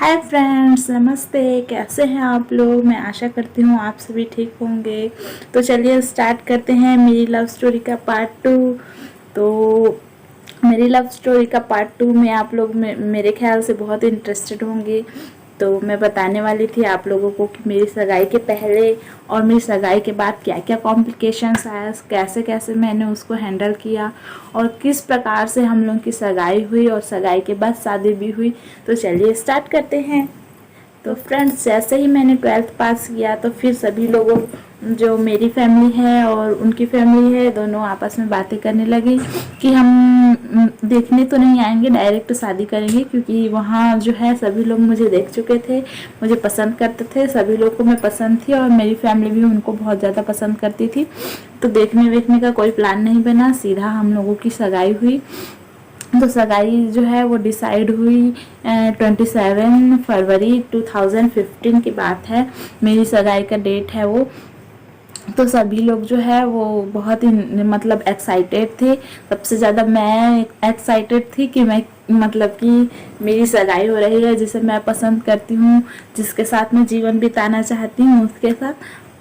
Hi friends, नमस्ते। कैसे हैं आप लोग? मैं आशा करती हूँ आप सभी ठीक होंगे। तो चलिए स्टार्ट करते हैं मेरी लव स्टोरी का पार्ट 2। तो मेरी लव स्टोरी का पार्ट 2 में आप लोग मेरे ख्याल से बहुत इंटरेस्टेड होंगे। तो मैं बताने वाली थी आप लोगों को कि मेरी सगाई के पहले और मेरी सगाई के बाद क्या क्या कॉम्प्लिकेशंस आया, कैसे कैसे मैंने उसको हैंडल किया और किस प्रकार से हम लोग की सगाई हुई और सगाई के बाद शादी भी हुई। तो चलिए स्टार्ट करते हैं। तो फ्रेंड्स, जैसे ही मैंने 12th पास किया तो फिर सभी लोगों, जो मेरी फैमिली है और उनकी फैमिली है, दोनों आपस में बातें करने लगी कि हम देखने तो नहीं आएंगे, डायरेक्ट शादी करेंगे। क्योंकि वहाँ जो है सभी लोग मुझे देख चुके थे, मुझे पसंद करते थे, सभी लोग को मैं पसंद थी और मेरी फैमिली भी उनको बहुत ज़्यादा पसंद करती थी। तो देखने वेखने का कोई प्लान नहीं बना, सीधा हम लोगों की सगाई हुई। तो सगाई जो है वो डिसाइड हुई 27 फरवरी 2015 की बात है। मेरी सगाई का डेट है वो। तो सभी लोग जो है वो बहुत ही मतलब एक्साइटेड थे। सबसे ज़्यादा मैं एक्साइटेड थी कि मैं मतलब कि मेरी सगाई हो रही है, जिसे मैं पसंद करती हूँ, जिसके साथ मैं जीवन बिताना चाहती हूँ उसके साथ।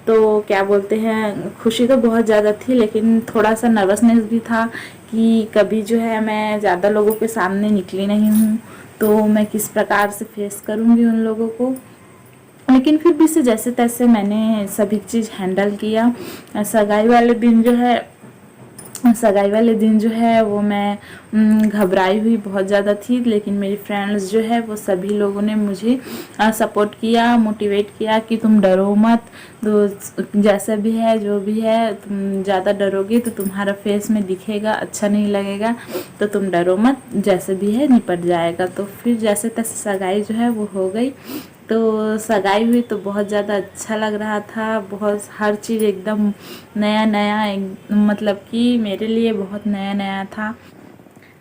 तो क्या बोलते हैं, खुशी तो बहुत ज़्यादा थी, लेकिन थोड़ा सा नर्वसनेस भी था कि कभी जो है मैं ज़्यादा लोगों के सामने निकली नहीं हूँ, तो मैं किस प्रकार से फेस करूँगी उन लोगों को। लेकिन फिर भी से जैसे तैसे मैंने सभी चीज़ हैंडल किया। सगाई वाले दिन जो है सगाई वाले दिन जो है वो मैं घबराई हुई बहुत ज़्यादा थी, लेकिन मेरी फ्रेंड्स जो है वो सभी लोगों ने मुझे सपोर्ट किया, मोटिवेट किया कि तुम डरो मत। तो जैसा भी है, जो भी है, तुम ज़्यादा डरोगे तो तुम्हारा फेस में दिखेगा, अच्छा नहीं लगेगा। तो तुम डरो मत, जैसे भी है निपट जाएगा। तो फिर जैसे तैसे सगाई जो है वो हो गई। तो सगाई हुई तो बहुत ज़्यादा अच्छा लग रहा था, बहुत हर चीज़ एकदम नया नया, मतलब कि मेरे लिए बहुत नया नया था।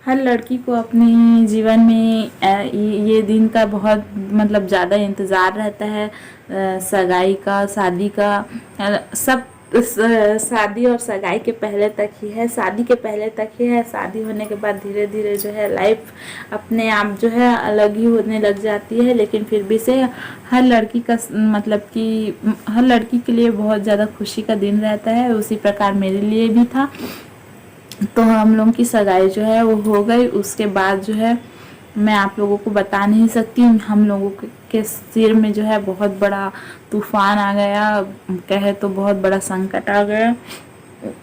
हर लड़की को अपने जीवन में ये दिन का बहुत मतलब ज़्यादा इंतज़ार रहता है। सगाई का, शादी का, सब शादी और सगाई के पहले तक ही है, शादी के पहले तक ही है। शादी होने के बाद धीरे धीरे जो है लाइफ अपने आप जो है अलग ही होने लग जाती है। लेकिन फिर भी से हर लड़की का मतलब कि हर लड़की के लिए बहुत ज़्यादा खुशी का दिन रहता है, उसी प्रकार मेरे लिए भी था। तो हम लोगों की सगाई जो है वो हो गई। उसके बाद जो है मैं आप लोगों को बता नहीं सकती, हम लोगों के सिर में जो है बहुत बड़ा तूफान आ गया, कहे तो बहुत बड़ा संकट आ गया।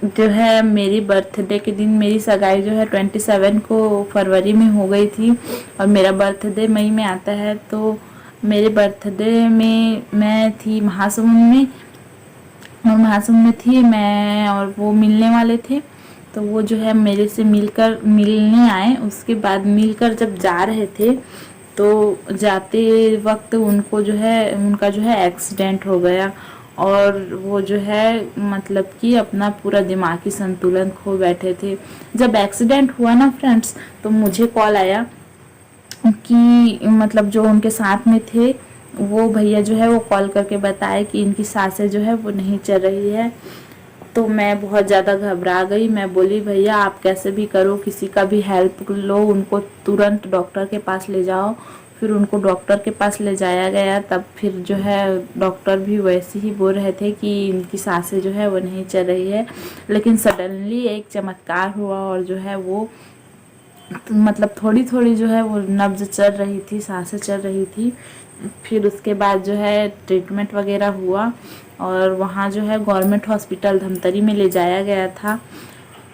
जो है मेरी बर्थडे के दिन, मेरी सगाई जो है 27 को फरवरी में हो गई थी और मेरा बर्थडे मई में आता है। तो मेरे बर्थडे में मैं थी महासमुंद में, और महासमुंद में थी मैं और वो मिलने वाले थे। तो वो जो है मेरे से मिलने आए। उसके बाद मिलकर जब जा रहे थे तो जाते वक्त उनका जो है एक्सीडेंट हो गया। और वो जो है मतलब कि अपना पूरा दिमागी संतुलन खो बैठे थे। जब एक्सीडेंट हुआ ना फ्रेंड्स, तो मुझे कॉल आया कि मतलब जो उनके साथ में थे वो भैया जो है वो कॉल करके बताए कि इनकी सांसें जो है वो नहीं चल रही है। तो मैं बहुत ज़्यादा घबरा गई। मैं बोली भैया आप कैसे भी करो, किसी का भी हेल्प लो, उनको तुरंत डॉक्टर के पास ले जाओ। फिर उनको डॉक्टर के पास ले जाया गया। तब फिर जो है डॉक्टर भी वैसे ही बोल रहे थे कि इनकी सांसें जो है वो नहीं चल रही है। लेकिन सडनली एक चमत्कार हुआ और जो है वो मतलब थोड़ी थोड़ी जो है वो नब्ज चल रही थी, सांसें चल रही थी। फिर उसके बाद जो है ट्रीटमेंट वगैरह हुआ और वहाँ जो है गवर्नमेंट हॉस्पिटल धमतरी में ले जाया गया था।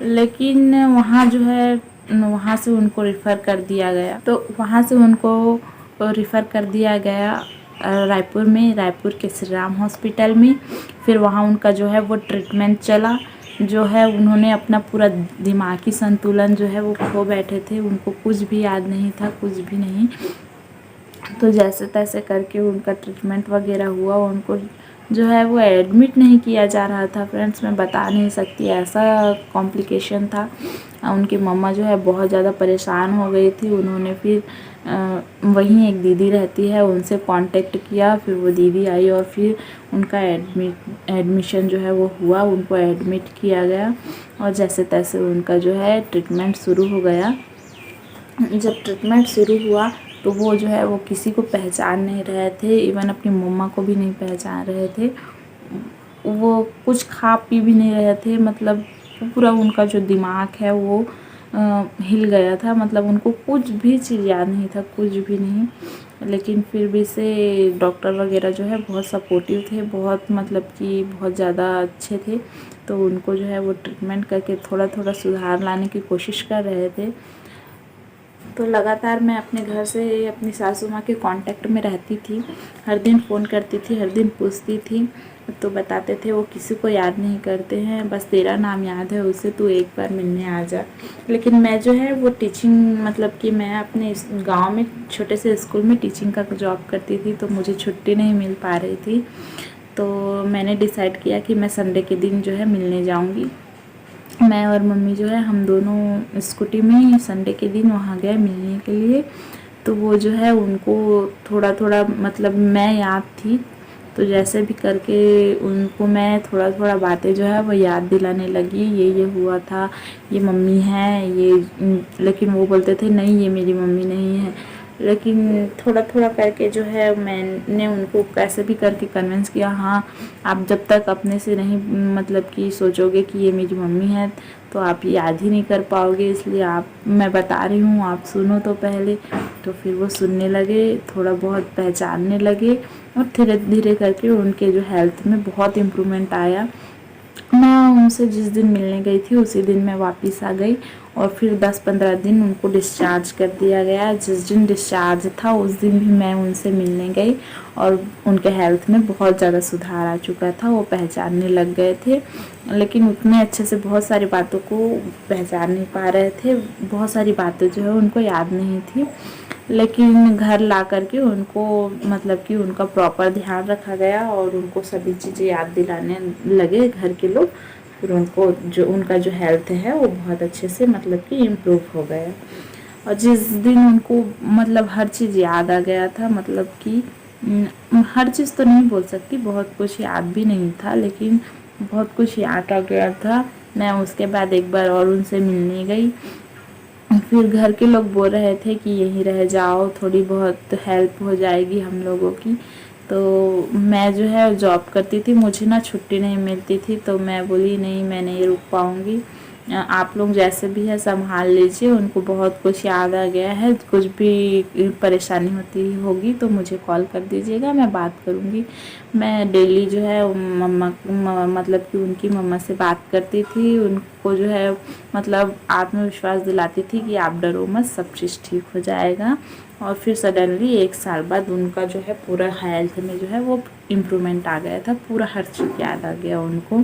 लेकिन वहाँ जो है वहाँ से उनको रिफ़र कर दिया गया। तो वहाँ से उनको रिफ़र कर दिया गया रायपुर में, रायपुर के श्री राम हॉस्पिटल में। फिर वहाँ उनका जो है वो ट्रीटमेंट चला। जो है उन्होंने अपना पूरा दिमागी संतुलन जो है वो खो बैठे थे, उनको कुछ भी याद नहीं था, कुछ भी नहीं। तो जैसे तैसे करके उनका ट्रीटमेंट वगैरह हुआ। उनको जो है वो एडमिट नहीं किया जा रहा था फ्रेंड्स, मैं बता नहीं सकती, ऐसा कॉम्प्लिकेशन था। उनकी मम्मा जो है बहुत ज़्यादा परेशान हो गई थी। उन्होंने फिर वहीं एक दीदी रहती है, उनसे कांटेक्ट किया। फिर वो दीदी आई और फिर उनका एडमिशन जो है वो हुआ, उनको एडमिट किया गया। और जैसे तैसे उनका जो है ट्रीटमेंट शुरू हो गया। जब ट्रीटमेंट शुरू हुआ तो वो जो है वो किसी को पहचान नहीं रहे थे, इवन अपनी मम्मा को भी नहीं पहचान रहे थे। वो कुछ खा पी भी नहीं रहे थे, मतलब पूरा उनका जो दिमाग है वो हिल गया था, मतलब उनको कुछ भी चीज़ याद नहीं था, कुछ भी नहीं। लेकिन फिर भी से डॉक्टर वगैरह जो है बहुत सपोर्टिव थे, बहुत मतलब कि बहुत ज़्यादा अच्छे थे। तो उनको जो है वो ट्रीटमेंट करके थोड़ा थोड़ा सुधार लाने की कोशिश कर रहे थे। तो लगातार मैं अपने घर से अपनी सासू माँ के कांटेक्ट में रहती थी, हर दिन फ़ोन करती थी, हर दिन पूछती थी। तो बताते थे वो किसी को याद नहीं करते हैं, बस तेरा नाम याद है, उससे तू एक बार मिलने आ जा। लेकिन मैं जो है वो टीचिंग, मतलब कि मैं अपने गांव में छोटे से स्कूल में टीचिंग का जॉब करती थी, तो मुझे छुट्टी नहीं मिल पा रही थी। तो मैंने डिसाइड किया कि मैं संडे के दिन जो है मिलने जाऊँगी। मैं और मम्मी जो है हम दोनों स्कूटी में संडे के दिन वहाँ गए मिलने के लिए। तो वो जो है उनको थोड़ा थोड़ा, मतलब मैं याद थी, तो जैसे भी करके उनको मैं थोड़ा थोड़ा बातें जो है वो याद दिलाने लगी, ये हुआ था, ये मम्मी है ये। लेकिन वो बोलते थे नहीं ये मेरी मम्मी नहीं है। लेकिन थोड़ा थोड़ा करके जो है मैंने उनको कैसे भी करके कन्विंस किया, हाँ आप जब तक अपने से नहीं मतलब कि सोचोगे कि ये मेरी मम्मी है तो आप याद ही नहीं कर पाओगे, इसलिए आप, मैं बता रही हूँ आप सुनो तो पहले। तो फिर वो सुनने लगे, थोड़ा बहुत पहचानने लगे, और धीरे धीरे करके उनके जो हेल्थ में बहुत इम्प्रूवमेंट आया। मैं उनसे जिस दिन मिलने गई थी उसी दिन मैं वापस आ गई, और फिर 10-15 दिन उनको डिस्चार्ज कर दिया गया। जिस दिन डिस्चार्ज था उस दिन भी मैं उनसे मिलने गई, और उनके हेल्थ में बहुत ज़्यादा सुधार आ चुका था, वो पहचानने लग गए थे। लेकिन उतने अच्छे से बहुत सारी बातों को पहचान नहीं पा रहे थे, बहुत सारी बातें जो है उनको याद नहीं थी। लेकिन घर ला करके उनको, मतलब कि उनका प्रॉपर ध्यान रखा गया, और उनको सभी चीज़ें याद दिलाने लगे घर के लोग। फिर उनको जो उनका जो हेल्थ है वो बहुत अच्छे से मतलब कि इम्प्रूव हो गया। और जिस दिन उनको मतलब हर चीज़ याद आ गया था, मतलब कि हर चीज़ तो नहीं बोल सकती, बहुत कुछ याद भी नहीं था, लेकिन बहुत कुछ याद आ गया था। मैं उसके बाद एक बार और उनसे मिलने गई। फिर घर के लोग बोल रहे थे कि यहीं रह जाओ, थोड़ी बहुत हेल्प हो जाएगी हम लोगों की। तो मैं जो है जॉब करती थी, मुझे ना छुट्टी नहीं मिलती थी, तो मैं बोली नहीं मैं नहीं रुक पाऊँगी, आप लोग जैसे भी है संभाल लीजिए। उनको बहुत कुछ याद आ गया है, कुछ भी परेशानी होती होगी तो मुझे कॉल कर दीजिएगा, मैं बात करूँगी। मैं डेली जो है मतलब कि उनकी मम्मा से बात करती थी, उनको जो है मतलब आत्मविश्वास दिलाती थी कि आप डरो मत, सब चीज़ ठीक हो जाएगा। और फिर सडनली 1 साल बाद उनका जो है पूरा हेल्थ में जो है वो इम्प्रूवमेंट आ गया था, पूरा हर चीज़ याद आ गया उनको।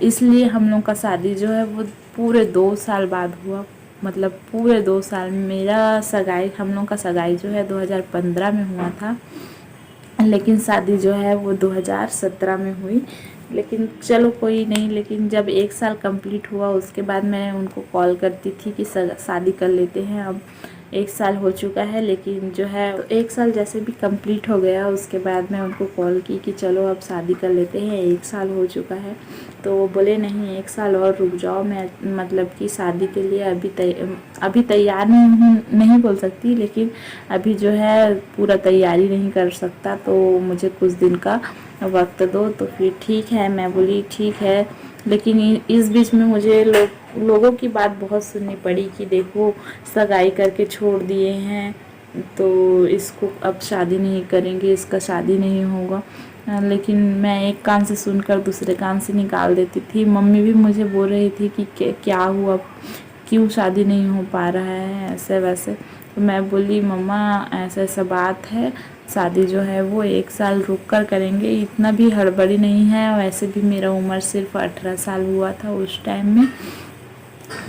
इसलिए हम लोग का शादी जो है वो पूरे 2 साल बाद हुआ, मतलब पूरे 2 साल। मेरा सगाई, हम लोग का सगाई जो है 2015 में हुआ था, लेकिन शादी जो है वो 2017 में हुई। लेकिन चलो कोई नहीं, लेकिन जब 1 साल कंप्लीट हुआ उसके बाद मैं उनको कॉल करती थी कि शादी कर लेते हैं। अब 1 साल हो चुका है, लेकिन जो है 1 साल जैसे भी कंप्लीट हो गया उसके बाद मैं उनको कॉल की कि चलो अब शादी कर लेते हैं, 1 साल हो चुका है। तो वो बोले नहीं 1 साल और रुक जाओ, मैं मतलब कि शादी के लिए अभी तैयार नहीं बोल सकती, लेकिन अभी जो है पूरा तैयारी नहीं कर सकता, तो मुझे कुछ दिन का वक्त दो। तो फिर ठीक है, मैं बोली ठीक है। लेकिन इस बीच में मुझे लोगों की बात बहुत सुननी पड़ी कि देखो सगाई करके छोड़ दिए हैं, तो इसको अब शादी नहीं करेंगे, इसका शादी नहीं होगा। लेकिन मैं एक कान से सुनकर दूसरे कान से निकाल देती थी। मम्मी भी मुझे बोल रही थी कि क्या हुआ, क्यों शादी नहीं हो पा रहा है, ऐसे वैसे। तो मैं बोली मम्मा ऐसा ऐसा बात है, शादी जो है वो 1 साल रुक कर करेंगे, इतना भी हड़बड़ी नहीं है। वैसे भी मेरा उम्र सिर्फ 18 साल हुआ था उस टाइम में,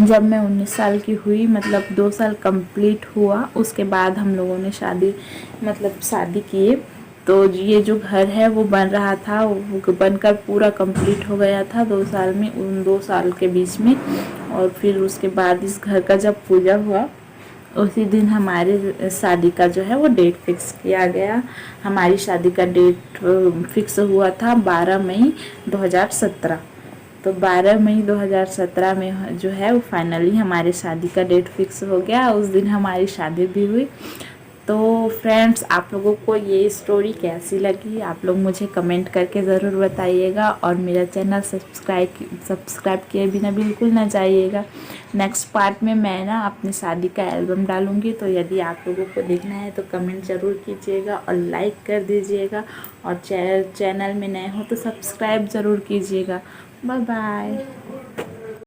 जब मैं 19 साल की हुई, मतलब 2 साल कंप्लीट हुआ उसके बाद हम लोगों ने शादी किए। तो ये जो घर है वो बन रहा था, वो बनकर पूरा कंप्लीट हो गया था 2 साल में, उन 2 साल के बीच में। और फिर उसके बाद इस घर का जब पूजा हुआ उसी दिन हमारे शादी का जो है वो डेट फिक्स किया गया। हमारी शादी का डेट फिक्स हुआ था 12 मई 2017। तो 12 मई 2017 में जो है वो फाइनली हमारे शादी का डेट फिक्स हो गया। उस दिन हमारी शादी भी हुई। तो फ्रेंड्स, आप लोगों को ये स्टोरी कैसी लगी आप लोग मुझे कमेंट करके ज़रूर बताइएगा, और मेरा चैनल सब्सक्राइब किए बिना बिल्कुल ना जाइएगा। नेक्स्ट पार्ट में मैं ना अपनी शादी का एल्बम डालूँगी, तो यदि आप लोगों को देखना है तो कमेंट ज़रूर कीजिएगा और लाइक कर दीजिएगा, और चैनल में नए हो तो सब्सक्राइब ज़रूर कीजिएगा। Bye bye.